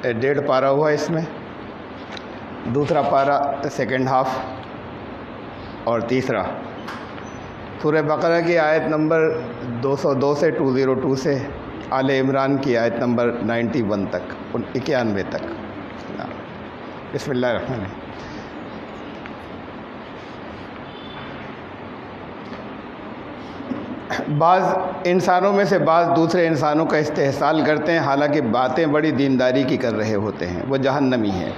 1.5 پارہ ہوا اس میں، دوسرا پارہ سیکنڈ ہاف، اور تیسرا سورہ بقرہ کی آیت نمبر 202 سے 202 سے آل عمران کی آیت نمبر 91 تک 91 تک۔ بسم اللہ الرحمن الرحیم۔ بعض انسانوں میں سے بعض دوسرے انسانوں کا استحصال کرتے ہیں، حالانکہ باتیں بڑی دینداری کی کر رہے ہوتے ہیں، وہ جہنمی ہیں۔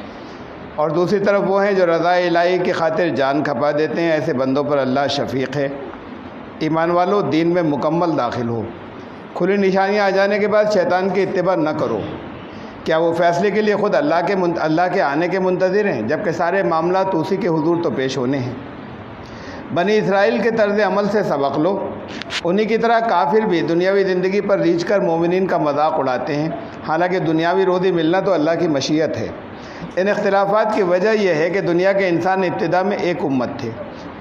اور دوسری طرف وہ ہیں جو رضا الہی کی خاطر جان کھپا دیتے ہیں، ایسے بندوں پر اللہ شفیق ہے۔ ایمان والو، دین میں مکمل داخل ہو، کھلی نشانیاں آ جانے کے بعد شیطان کی اتباع نہ کرو۔ کیا وہ فیصلے کے لیے خود اللہ کے آنے کے منتظر ہیں، جبکہ سارے معاملات اسی کے حضور تو پیش ہونے ہیں۔ بنی اسرائیل کے طرز عمل سے سبق لو، انہی کی طرح کافر بھی دنیاوی زندگی پر ریچھ کر مومنین کا مذاق اڑاتے ہیں، حالانکہ دنیاوی روزی ملنا تو اللہ کی مشیت ہے۔ ان اختلافات کی وجہ یہ ہے کہ دنیا کے انسان ابتدا میں ایک امت تھے،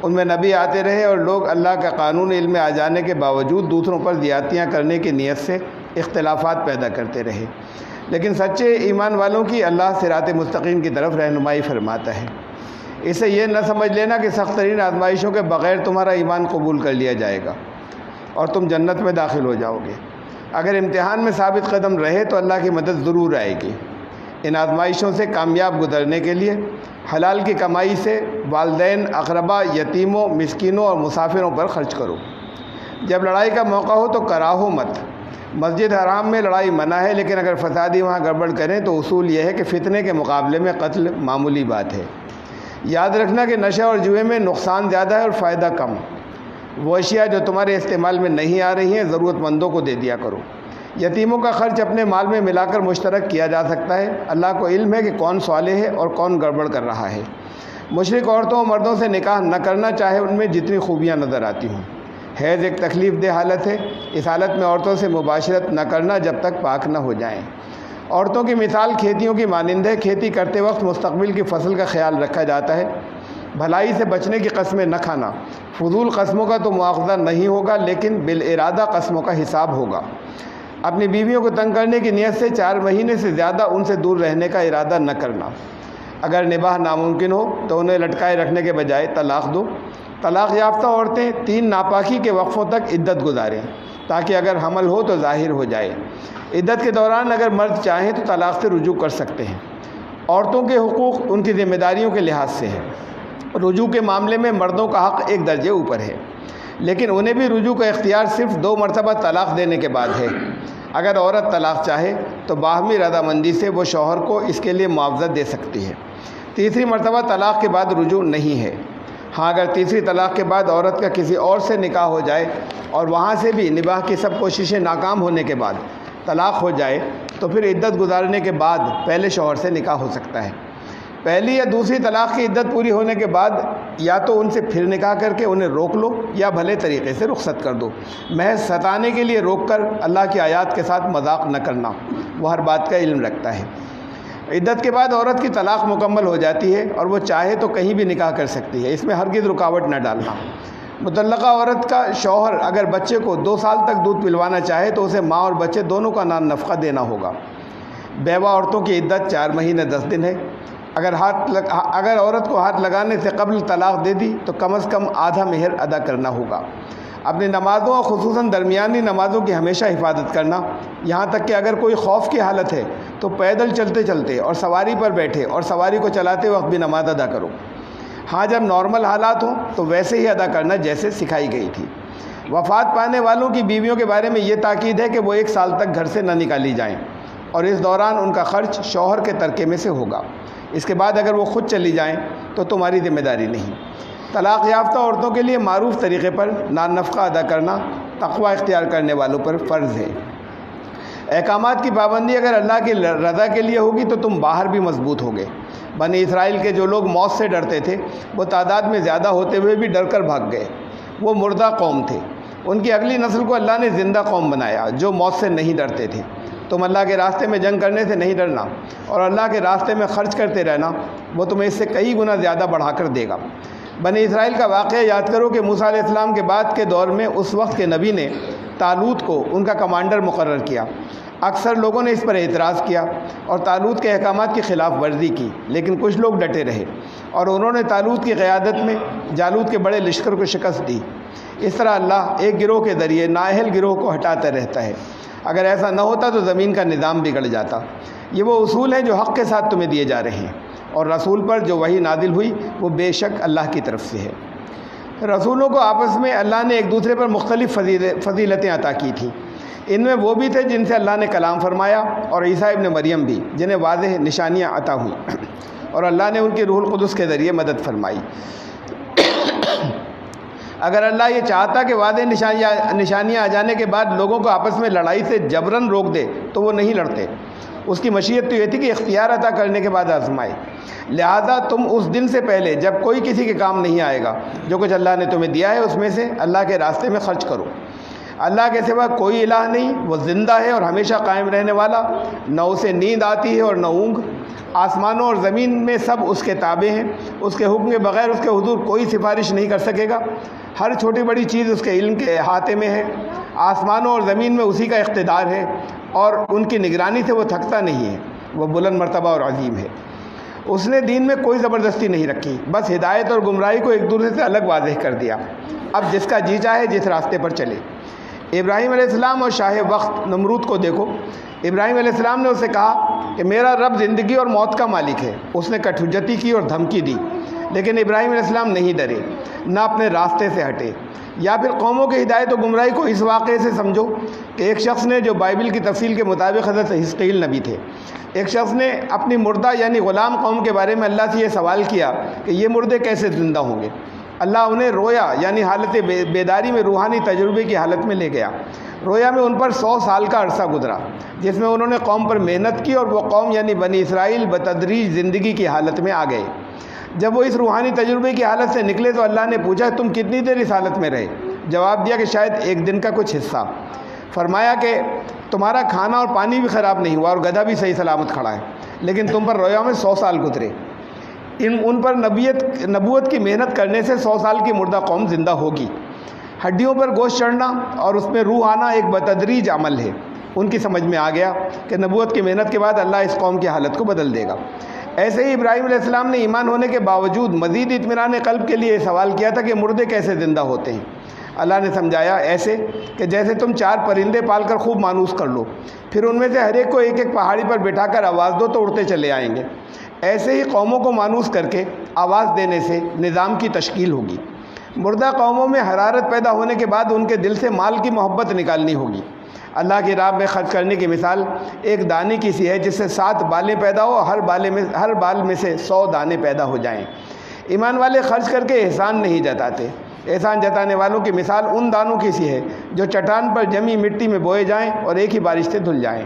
ان میں نبی آتے رہے اور لوگ اللہ کا قانون علم میں آ جانے کے باوجود دوسروں پر زیادتیاں کرنے کی نیت سے اختلافات پیدا کرتے رہے، لیکن سچے ایمان والوں کی اللہ صراط مستقیم کی طرف رہنمائی فرماتا ہے۔ اسے یہ نہ سمجھ لینا کہ سخت ترین آزمائشوں کے بغیر تمہارا ایمان قبول کر لیا جائے گا اور تم جنت میں داخل ہو جاؤ گے۔ اگر امتحان میں ثابت قدم رہے تو اللہ کی مدد ضرور آئے گی۔ ان آزمائشوں سے کامیاب گزرنے کے لیے حلال کی کمائی سے والدین، اقربا، یتیموں، مسکینوں اور مسافروں پر خرچ کرو۔ جب لڑائی کا موقع ہو تو کراہو مت۔ مسجد حرام میں لڑائی منع ہے، لیکن اگر فسادی وہاں گڑبڑ کریں تو اصول یہ ہے کہ فتنے کے مقابلے میں قتل معمولی بات ہے۔ یاد رکھنا کہ نشہ اور جوئے میں نقصان زیادہ ہے اور فائدہ کم۔ وہ اشیاء جو تمہارے استعمال میں نہیں آ رہی ہیں ضرورت مندوں کو دے دیا کرو۔ یتیموں کا خرچ اپنے مال میں ملا کر مشترک کیا جا سکتا ہے۔ اللہ کو علم ہے کہ کون صالح ہے اور کون گڑبڑ کر رہا ہے۔ مشرک عورتوں اور مردوں سے نکاح نہ کرنا، چاہے ان میں جتنی خوبیاں نظر آتی ہوں۔ حیض ایک تکلیف دہ حالت ہے، اس حالت میں عورتوں سے مباشرت نہ کرنا جب تک پاک نہ ہو جائیں۔ عورتوں کی مثال کھیتیوں کی مانند ہے، کھیتی کرتے وقت مستقبل کی فصل کا خیال رکھا جاتا ہے۔ بھلائی سے بچنے کی قسمیں نہ کھانا، فضول قسموں کا تو مواخذہ نہیں ہوگا، لیکن بالارادہ قسموں کا حساب ہوگا۔ اپنی بیویوں کو تنگ کرنے کی نیت سے 4 مہینے سے زیادہ ان سے دور رہنے کا ارادہ نہ کرنا۔ اگر نباہ ناممکن ہو تو انہیں لٹکائے رکھنے کے بجائے طلاق دو۔ طلاق یافتہ عورتیں 3 ناپاکی کے وقفوں تک عدت گزاریں، تاکہ اگر حمل ہو تو ظاہر ہو جائے۔ عدت کے دوران اگر مرد چاہیں تو طلاق سے رجوع کر سکتے ہیں۔ عورتوں کے حقوق ان کی ذمہ داریوں کے لحاظ سے ہے۔ رجوع کے معاملے میں مردوں کا حق 1 درجے اوپر ہے، لیکن انہیں بھی رجوع کا اختیار صرف 2 مرتبہ طلاق دینے کے بعد ہے۔ اگر عورت طلاق چاہے تو باہمی رضامندی سے وہ شوہر کو اس کے لیے معاوضہ دے سکتی ہے۔ تیسری مرتبہ طلاق کے بعد رجوع نہیں ہے۔ ہاں، اگر تیسری طلاق کے بعد عورت کا کسی اور سے نکاح ہو جائے اور وہاں سے بھی نباہ کی سب کوششیں ناکام ہونے کے بعد طلاق ہو جائے تو پھر عدت گزارنے کے بعد پہلے شوہر سے نکاح ہو سکتا ہے۔ پہلی یا دوسری طلاق کی عدت پوری ہونے کے بعد یا تو ان سے پھر نکاح کر کے انہیں روک لو یا بھلے طریقے سے رخصت کر دو۔ محض ستانے کے لیے روک کر اللہ کی آیات کے ساتھ مذاق نہ کرنا، وہ ہر بات کا علم رکھتا ہے۔ عدت کے بعد عورت کی طلاق مکمل ہو جاتی ہے اور وہ چاہے تو کہیں بھی نکاح کر سکتی ہے، اس میں ہرگز رکاوٹ نہ ڈالنا۔ مطلقہ عورت کا شوہر اگر بچے کو 2 سال تک دودھ پلوانا چاہے تو اسے ماں اور بچے دونوں کا نفقہ دینا ہوگا۔ بیوہ عورتوں کی عدت 4 مہینے 10 دن ہے۔ اگر عورت کو ہاتھ لگانے سے قبل طلاق دے دی تو کم از کم آدھا مہر ادا کرنا ہوگا۔ اپنی نمازوں اور خصوصاً درمیانی نمازوں کی ہمیشہ حفاظت کرنا، یہاں تک کہ اگر کوئی خوف کی حالت ہے تو پیدل چلتے چلتے اور سواری پر بیٹھے اور سواری کو چلاتے وقت بھی نماز ادا کرو۔ ہاں، جب نارمل حالات ہوں تو ویسے ہی ادا کرنا جیسے سکھائی گئی تھی۔ وفات پانے والوں کی بیویوں کے بارے میں یہ تاکید ہے کہ وہ 1 سال تک گھر سے نہ نکالی جائیں اور اس دوران ان کا خرچ شوہر کے ترکے میں سے ہوگا۔ اس کے بعد اگر وہ خود چلی جائیں تو تمہاری ذمہ داری نہیں۔ طلاق یافتہ عورتوں کے لیے معروف طریقے پر نفقہ ادا کرنا تقوی اختیار کرنے والوں پر فرض ہے۔ احکامات کی پابندی اگر اللہ کی رضا کے لیے ہوگی تو تم باہر بھی مضبوط ہوگے۔ بنی اسرائیل کے جو لوگ موت سے ڈرتے تھے وہ تعداد میں زیادہ ہوتے ہوئے بھی ڈر کر بھاگ گئے۔ وہ مردہ قوم تھے۔ ان کی اگلی نسل کو اللہ نے زندہ قوم بنایا جو موت سے نہیں ڈرتے تھے۔ تم اللہ کے راستے میں جنگ کرنے سے نہیں ڈرنا اور اللہ کے راستے میں خرچ کرتے رہنا، وہ تمہیں اس سے کئی گنا زیادہ بڑھا کر دے گا۔ بنی اسرائیل کا واقعہ یاد کرو کہ موسیٰ علیہ السلام کے بعد کے دور میں اس وقت کے نبی نے طالوت کو ان کا کمانڈر مقرر کیا۔ اکثر لوگوں نے اس پر اعتراض کیا اور طالوت کے احکامات کی خلاف ورزی کی، لیکن کچھ لوگ ڈٹے رہے اور انہوں نے طالوت کی قیادت میں جالوت کے بڑے لشکر کو شکست دی۔ اس طرح اللہ ایک گروہ کے ذریعے نااہل گروہ کو ہٹاتا رہتا ہے۔ اگر ایسا نہ ہوتا تو زمین کا نظام بگڑ جاتا۔ یہ وہ اصول ہیں جو حق کے ساتھ تمہیں دیے جا رہے ہیں، اور رسول پر جو وحی نازل ہوئی وہ بے شک اللہ کی طرف سے ہے۔ رسولوں کو آپس میں اللہ نے ایک دوسرے پر مختلف فضیلتیں عطا کی تھیں۔ ان میں وہ بھی تھے جن سے اللہ نے کلام فرمایا، اور عیسیٰ ابن مریم بھی، جنہیں واضح نشانیاں عطا ہوئیں اور اللہ نے ان کی روح القدس کے ذریعے مدد فرمائی۔ اگر اللہ یہ چاہتا کہ واضح نشانیاں آ جانے کے بعد لوگوں کو آپس میں لڑائی سے جبراً روک دے تو وہ نہیں لڑتے۔ اس کی مشیت تو یہ تھی کہ اختیار عطا کرنے کے بعد آزمائے۔ لہذا تم اس دن سے پہلے جب کوئی کسی کے کام نہیں آئے گا، جو کچھ اللہ نے تمہیں دیا ہے اس میں سے اللہ کے راستے میں خرچ کرو۔ اللہ کے سوا کوئی الہ نہیں، وہ زندہ ہے اور ہمیشہ قائم رہنے والا، نہ اسے نیند آتی ہے اور نہ اونگ۔ آسمانوں اور زمین میں سب اس کے تابع ہیں، اس کے حکم کے بغیر اس کے حضور کوئی سفارش نہیں کر سکے گا۔ ہر چھوٹی بڑی چیز اس کے علم کے احاطے میں ہے۔ آسمانوں اور زمین میں اسی کا اقتدار ہے، اور ان کی نگرانی سے وہ تھکتا نہیں ہے۔ وہ بلند مرتبہ اور عظیم ہے۔ اس نے دین میں کوئی زبردستی نہیں رکھی، بس ہدایت اور گمراہی کو ایک دوسرے سے الگ واضح کر دیا۔ اب جس کا جی چاہے جس راستے پر چلے۔ ابراہیم علیہ السلام اور شاہ وقت نمرود کو دیکھو۔ ابراہیم علیہ السلام نے اسے کہا کہ میرا رب زندگی اور موت کا مالک ہے۔ اس نے کٹھجتی کی اور دھمکی دی، لیکن ابراہیم علیہ السلام نہیں ڈرے، نہ اپنے راستے سے ہٹے۔ یا پھر قوموں کی ہدایت و گمراہی کو اس واقعے سے سمجھو کہ ایک شخص نے، جو بائبل کی تفصیل کے مطابق حضرت حزقیل نبی تھے، ایک شخص نے اپنی مردہ یعنی غلام قوم کے بارے میں اللہ سے یہ سوال کیا کہ یہ مردے کیسے زندہ ہوں گے۔ اللہ انہیں رویا یعنی حالت بیداری میں روحانی تجربے کی حالت میں لے گیا۔ رویا میں ان پر 100 سال کا عرصہ گزرا، جس میں انہوں نے قوم پر محنت کی، اور وہ قوم یعنی بنی اسرائیل بتدریج زندگی کی حالت میں آ گئے۔ جب وہ اس روحانی تجربے کی حالت سے نکلے تو اللہ نے پوچھا تم کتنی دیر اس حالت میں رہے؟ جواب دیا کہ شاید ایک دن کا کچھ حصہ۔ فرمایا کہ تمہارا کھانا اور پانی بھی خراب نہیں ہوا اور گدھا بھی صحیح سلامت کھڑا ہے، لیکن تم پر رویا میں 100 سال گزرے۔ ان پر نبوت کی محنت کرنے سے 100 سال کی مردہ قوم زندہ ہوگی۔ ہڈیوں پر گوشت چڑھنا اور اس میں روح آنا ایک بتدریج عمل ہے۔ ان کی سمجھ میں آ گیا کہ نبوت کی محنت کے بعد اللہ اس قوم کی حالت کو بدل دے گا۔ ایسے ہی ابراہیم علیہ السلام نے ایمان ہونے کے باوجود مزید اطمینان قلب کے لیے سوال کیا تھا کہ مردے کیسے زندہ ہوتے ہیں۔ اللہ نے سمجھایا ایسے کہ جیسے تم 4 پرندے پال کر خوب مانوس کر لو، پھر ان میں سے ہر ایک کو ایک ایک پہاڑی پر بٹھا کر آواز دو تو اڑتے چلے آئیں گے۔ ایسے ہی قوموں کو مانوس کر کے آواز دینے سے نظام کی تشکیل ہوگی۔ مردہ قوموں میں حرارت پیدا ہونے کے بعد ان کے دل سے مال کی محبت نکالنی ہوگی۔ اللہ کی راہ میں خرچ کرنے کی مثال ایک دانے کی سی ہے جس سے 7 بالیں پیدا ہو، ہر بال میں سے 100 دانے پیدا ہو جائیں۔ ایمان والے خرچ کر کے احسان نہیں جتاتے۔ احسان جتانے والوں کی مثال ان دانوں کی سی ہے جو چٹان پر جمی مٹی میں بوئے جائیں اور ایک ہی بارش سے دھل جائیں۔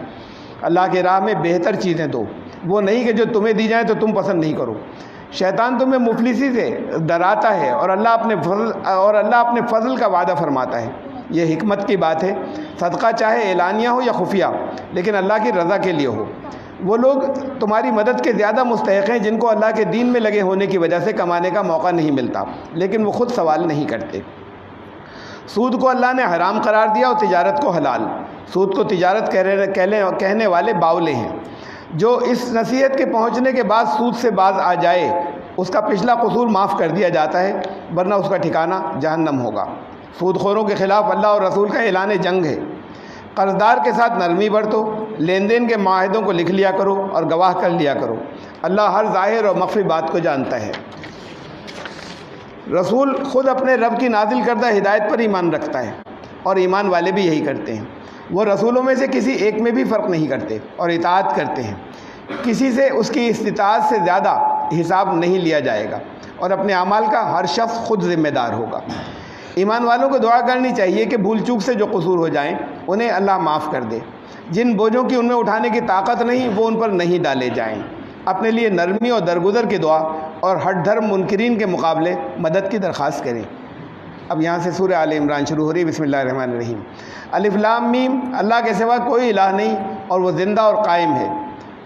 اللہ کی راہ میں بہتر چیزیں دو، وہ نہیں کہ جو تمہیں دی جائیں تو تم پسند نہیں کرو۔ شیطان تمہیں مفلسی سے ڈراتا ہے اور اللہ اپنے فضل کا وعدہ فرماتا ہے۔ یہ حکمت کی بات ہے، صدقہ چاہے اعلانیہ ہو یا خفیہ، لیکن اللہ کی رضا کے لیے ہو۔ وہ لوگ تمہاری مدد کے زیادہ مستحق ہیں جن کو اللہ کے دین میں لگے ہونے کی وجہ سے کمانے کا موقع نہیں ملتا، لیکن وہ خود سوال نہیں کرتے۔ سود کو اللہ نے حرام قرار دیا اور تجارت کو حلال۔ سود کو تجارت کہنے والے باولے ہیں۔ جو اس نصیحت کے پہنچنے کے بعد سود سے باز آ جائے اس کا پچھلا قصور معاف کر دیا جاتا ہے، ورنہ اس کا ٹھکانہ جہنم ہوگا۔ سود خوروں کے خلاف اللہ اور رسول کا اعلان جنگ ہے۔ قرضدار کے ساتھ نرمی برتو، لین دین کے معاہدوں کو لکھ لیا کرو اور گواہ کر لیا کرو۔ اللہ ہر ظاہر اور مخفی بات کو جانتا ہے۔ رسول خود اپنے رب کی نازل کردہ ہدایت پر ایمان رکھتا ہے، اور ایمان والے بھی یہی کرتے ہیں۔ وہ رسولوں میں سے کسی ایک میں بھی فرق نہیں کرتے اور اطاعت کرتے ہیں۔ کسی سے اس کی استطاعت سے زیادہ حساب نہیں لیا جائے گا، اور اپنے اعمال کا ہر شخص خود ذمہ دار ہوگا۔ ایمان والوں کو دعا کرنی چاہیے کہ بھول چوک سے جو قصور ہو جائیں انہیں اللہ معاف کر دے۔ جن بوجھوں کی ان میں اٹھانے کی طاقت نہیں وہ ان پر نہیں ڈالے جائیں۔ اپنے لیے نرمی اور درگزر کی دعا اور ہٹ دھرم منکرین کے مقابلے مدد کی درخواست کریں۔ اب یہاں سے سورہ آل عمران شروع ہو رہی ہے۔ بسم اللہ الرحمن الرحیم۔ الف لام میم، اللہ کے سوا کوئی الہ نہیں اور وہ زندہ اور قائم ہے۔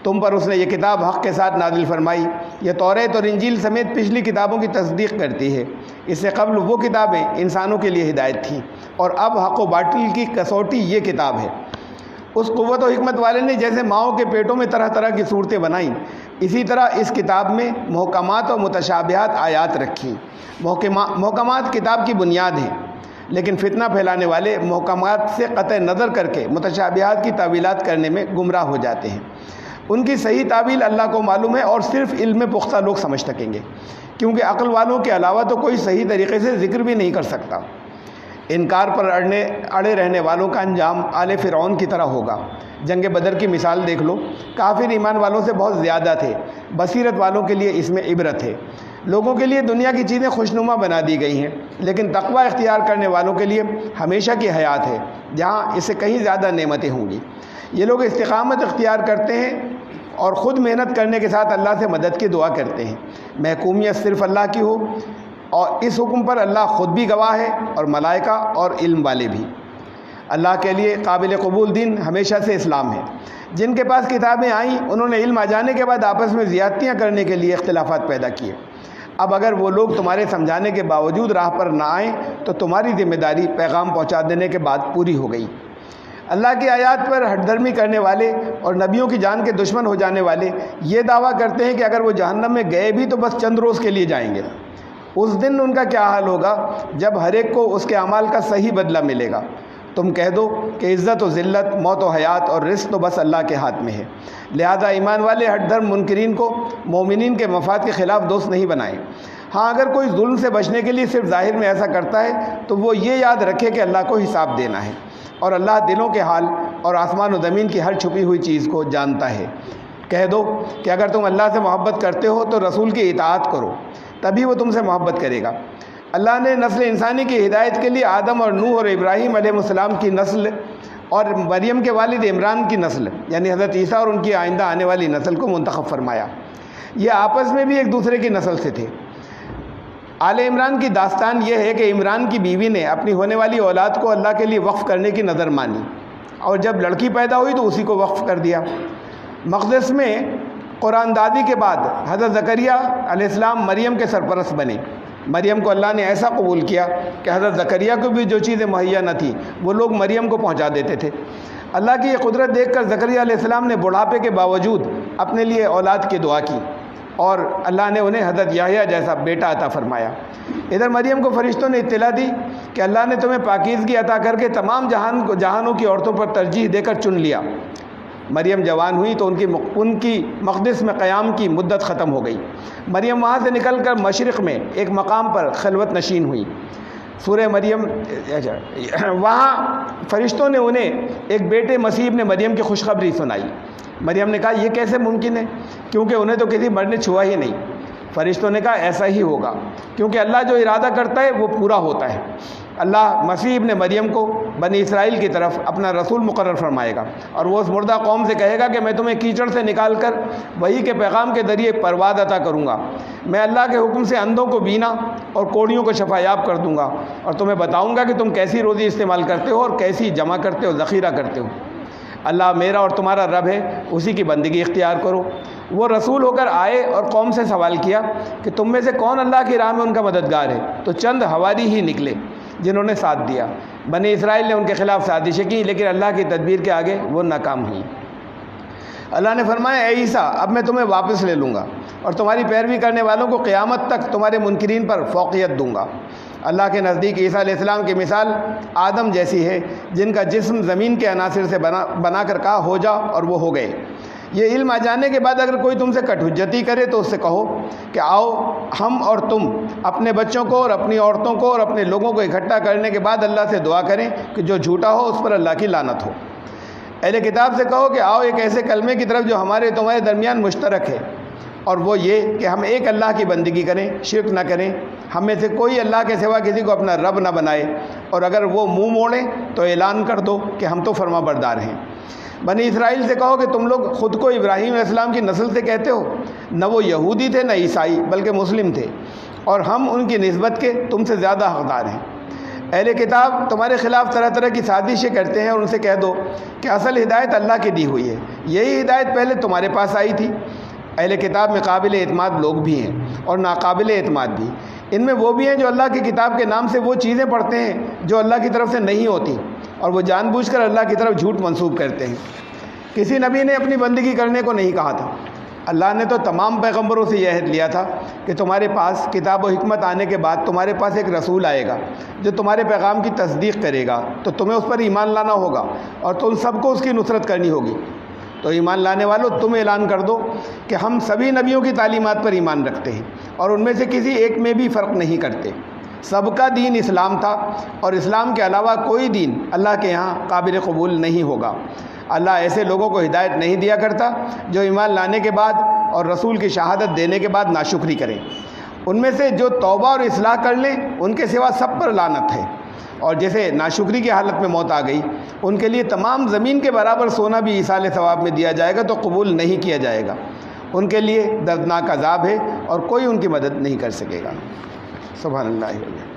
تم پر اس نے یہ کتاب حق کے ساتھ نازل فرمائی۔ یہ توریت اور انجیل سمیت پچھلی کتابوں کی تصدیق کرتی ہے۔ اس سے قبل وہ کتابیں انسانوں کے لیے ہدایت تھیں، اور اب حق و باطل کی کسوٹی یہ کتاب ہے۔ اس قوت و حکمت والے نے جیسے ماؤں کے پیٹوں میں طرح طرح کی صورتیں بنائیں، اسی طرح اس کتاب میں محکمات اور متشابہات آیات رکھی۔ محکمات کتاب کی بنیاد ہیں، لیکن فتنہ پھیلانے والے محکمات سے قطع نظر کر کے متشابہات کی تعویلات کرنے میں گمراہ ہو جاتے ہیں۔ ان کی صحیح تعویل اللہ کو معلوم ہے اور صرف علم پختہ لوگ سمجھ سکیں گے، کیونکہ عقل والوں کے علاوہ تو کوئی صحیح طریقے سے ذکر بھی نہیں کر سکتا۔ انکار پر اڑے رہنے والوں کا انجام آل فرعون کی طرح ہوگا۔ جنگ بدر کی مثال دیکھ لو، کافر ایمان والوں سے بہت زیادہ تھے۔ بصیرت والوں کے لیے اس میں عبرت ہے۔ لوگوں کے لیے دنیا کی چیزیں خوشنما بنا دی گئی ہیں، لیکن تقوی اختیار کرنے والوں کے لیے ہمیشہ کی حیات ہے، جہاں اس سے کہیں زیادہ نعمتیں ہوں گی۔ یہ لوگ استقامت اختیار کرتے ہیں اور خود محنت کرنے کے ساتھ اللہ سے مدد کی دعا کرتے ہیں۔ محکومیت صرف اللہ کی ہو، اور اس حکم پر اللہ خود بھی گواہ ہے اور ملائکہ اور علم والے بھی۔ اللہ کے لیے قابل قبول دین ہمیشہ سے اسلام ہے۔ جن کے پاس کتابیں آئیں انہوں نے علم آ جانے کے بعد آپس میں زیادتیاں کرنے کے لیے اختلافات پیدا کیے۔ اب اگر وہ لوگ تمہارے سمجھانے کے باوجود راہ پر نہ آئیں تو تمہاری ذمہ داری پیغام پہنچا دینے کے بعد پوری ہو گئی۔ اللہ کی آیات پر ہٹ درمی کرنے والے اور نبیوں کی جان کے دشمن ہو جانے والے یہ دعویٰ کرتے ہیں کہ اگر وہ جہنم میں گئے بھی تو بس چند روز کے لیے جائیں گے۔ اس دن ان کا کیا حال ہوگا جب ہر ایک کو اس کے اعمال کا صحیح بدلہ ملے گا۔ تم کہہ دو کہ عزت و ذلت، موت و حیات اور رزق تو بس اللہ کے ہاتھ میں ہے، لہذا ایمان والے ہٹ دھرم منکرین کو مومنین کے مفاد کے خلاف دوست نہیں بنائیں۔ ہاں اگر کوئی ظلم سے بچنے کے لیے صرف ظاہر میں ایسا کرتا ہے تو وہ یہ یاد رکھے کہ اللہ کو حساب دینا ہے، اور اللہ دلوں کے حال اور آسمان و زمین کی ہر چھپی ہوئی چیز کو جانتا ہے۔ کہہ دو کہ اگر تم اللہ سے محبت کرتے ہو تو رسول کی اطاعت کرو، تبھی وہ تم سے محبت کرے گا۔ اللہ نے نسل انسانی کی ہدایت کے لیے آدم اور نوح اور ابراہیم علیہ السلام کی نسل اور مریم کے والد عمران کی نسل یعنی حضرت عیسیٰ اور ان کی آئندہ آنے والی نسل کو منتخب فرمایا۔ یہ آپس میں بھی ایک دوسرے کی نسل سے تھے۔ آل عمران کی داستان یہ ہے کہ عمران کی بیوی نے اپنی ہونے والی اولاد کو اللہ کے لیے وقف کرنے کی نظر مانی، اور جب لڑکی پیدا ہوئی تو اسی کو وقف کر دیا۔ مقدس میں قرآن دادی کے بعد حضرت زکریا علیہ السلام مریم کے سرپرست بنے۔ مریم کو اللہ نے ایسا قبول کیا کہ حضرت زکریا کو بھی جو چیزیں مہیا نہ تھیں وہ لوگ مریم کو پہنچا دیتے تھے۔ اللہ کی یہ قدرت دیکھ کر زکریا علیہ السلام نے بڑھاپے کے باوجود اپنے لیے اولاد کی دعا کی، اور اللہ نے انہیں حضرت یحییٰ جیسا بیٹا عطا فرمایا۔ ادھر مریم کو فرشتوں نے اطلاع دی کہ اللہ نے تمہیں پاکیزگی عطا کر کے تمام جہانوں کی عورتوں پر ترجیح دے کر چن لیا۔ مریم جوان ہوئی تو ان کی مقدس میں قیام کی مدت ختم ہو گئی۔ مریم وہاں سے نکل کر مشرق میں ایک مقام پر خلوت نشین ہوئی۔ سورہ مریم وہاں فرشتوں نے انہیں ایک بیٹے مسیح ابن مریم کی خوشخبری سنائی۔ مریم نے کہا یہ کیسے ممکن ہے، کیونکہ انہیں تو کسی مرد نے چھوا ہی نہیں۔ فرشتوں نے کہا ایسا ہی ہوگا، کیونکہ اللہ جو ارادہ کرتا ہے وہ پورا ہوتا ہے۔ اللہ مسیح ابن مریم کو بنی اسرائیل کی طرف اپنا رسول مقرر فرمائے گا، اور وہ اس مردہ قوم سے کہے گا کہ میں تمہیں کیچڑ سے نکال کر وحی کے پیغام کے ذریعے پرواز عطا کروں گا۔ میں اللہ کے حکم سے اندھوں کو بینا اور کوڑیوں کو شفا یاب کر دوں گا، اور تمہیں بتاؤں گا کہ تم کیسی روزی استعمال کرتے ہو اور کیسی جمع کرتے ہو، ذخیرہ کرتے ہو۔ اللہ میرا اور تمہارا رب ہے، اسی کی بندگی اختیار کرو۔ وہ رسول ہو کر آئے اور قوم سے سوال کیا کہ تم میں سے کون اللہ کی راہ میں ان کا مددگار ہے، تو چند حواری ہی نکلے جنہوں نے ساتھ دیا۔ بنی اسرائیل نے ان کے خلاف سازشیں کی، لیکن اللہ کی تدبیر کے آگے وہ ناکام ہوئی۔ اللہ نے فرمایا اے عیسیٰ اب میں تمہیں واپس لے لوں گا اور تمہاری پیروی کرنے والوں کو قیامت تک تمہارے منکرین پر فوقیت دوں گا۔ اللہ کے نزدیک عیسیٰ علیہ السلام کی مثال آدم جیسی ہے، جن کا جسم زمین کے عناصر سے بنا کر کہا ہو جا اور وہ ہو گئے۔ یہ علم آ جانے کے بعد اگر کوئی تم سے کٹ حجتی کرے تو اس سے کہو کہ آؤ ہم اور تم اپنے بچوں کو اور اپنی عورتوں کو اور اپنے لوگوں کو اکٹھا کرنے کے بعد اللہ سے دعا کریں کہ جو جھوٹا ہو اس پر اللہ کی لعنت ہو۔ اہل کتاب سے کہو کہ آؤ ایک ایسے کلمے کی طرف جو ہمارے تمہارے درمیان مشترک ہے، اور وہ یہ کہ ہم ایک اللہ کی بندگی کریں، شرک نہ کریں، ہم میں سے کوئی اللہ کے سوا کسی کو اپنا رب نہ بنائے، اور اگر وہ منہ موڑیں تو اعلان کر دو کہ ہم تو فرما بردار ہیں۔ بنی اسرائیل سے کہو کہ تم لوگ خود کو ابراہیم علیہ السلام کی نسل سے کہتے ہو، نہ وہ یہودی تھے نہ عیسائی بلکہ مسلم تھے، اور ہم ان کی نسبت کے تم سے زیادہ حقدار ہیں۔ اہل کتاب تمہارے خلاف طرح طرح کی سازشیں کرتے ہیں، اور ان سے کہہ دو کہ اصل ہدایت اللہ کی دی ہوئی ہے، یہی ہدایت پہلے تمہارے پاس آئی تھی۔ اہل کتاب میں قابل اعتماد لوگ بھی ہیں اور ناقابل اعتماد بھی۔ ان میں وہ بھی ہیں جو اللہ کی کتاب کے نام سے وہ چیزیں پڑھتے ہیں جو اللہ کی طرف سے نہیں ہوتی، اور وہ جان بوجھ کر اللہ کی طرف جھوٹ منسوب کرتے ہیں۔ کسی نبی نے اپنی بندگی کرنے کو نہیں کہا تھا۔ اللہ نے تو تمام پیغمبروں سے یہ عہد لیا تھا کہ تمہارے پاس کتاب و حکمت آنے کے بعد تمہارے پاس ایک رسول آئے گا جو تمہارے پیغام کی تصدیق کرے گا، تو تمہیں اس پر ایمان لانا ہوگا اور تم سب کو اس کی نصرت کرنی ہوگی۔ تو ایمان لانے والوں، تم اعلان کر دو کہ ہم سبھی نبیوں کی تعلیمات پر ایمان رکھتے ہیں اور ان میں سے کسی ایک میں بھی فرق نہیں کرتے۔ سب کا دین اسلام تھا اور اسلام کے علاوہ کوئی دین اللہ کے یہاں قابل قبول نہیں ہوگا۔ اللہ ایسے لوگوں کو ہدایت نہیں دیا کرتا جو ایمان لانے کے بعد اور رسول کی شہادت دینے کے بعد ناشکری کریں۔ ان میں سے جو توبہ اور اصلاح کر لیں ان کے سوا سب پر لعنت ہے، اور جیسے ناشکری کی حالت میں موت آ گئی ان کے لیے تمام زمین کے برابر سونا بھی ایصال ثواب میں دیا جائے گا تو قبول نہیں کیا جائے گا۔ ان کے لیے دردناک عذاب ہے اور کوئی ان کی مدد نہیں کر سکے گا۔ سبحان اللہ۔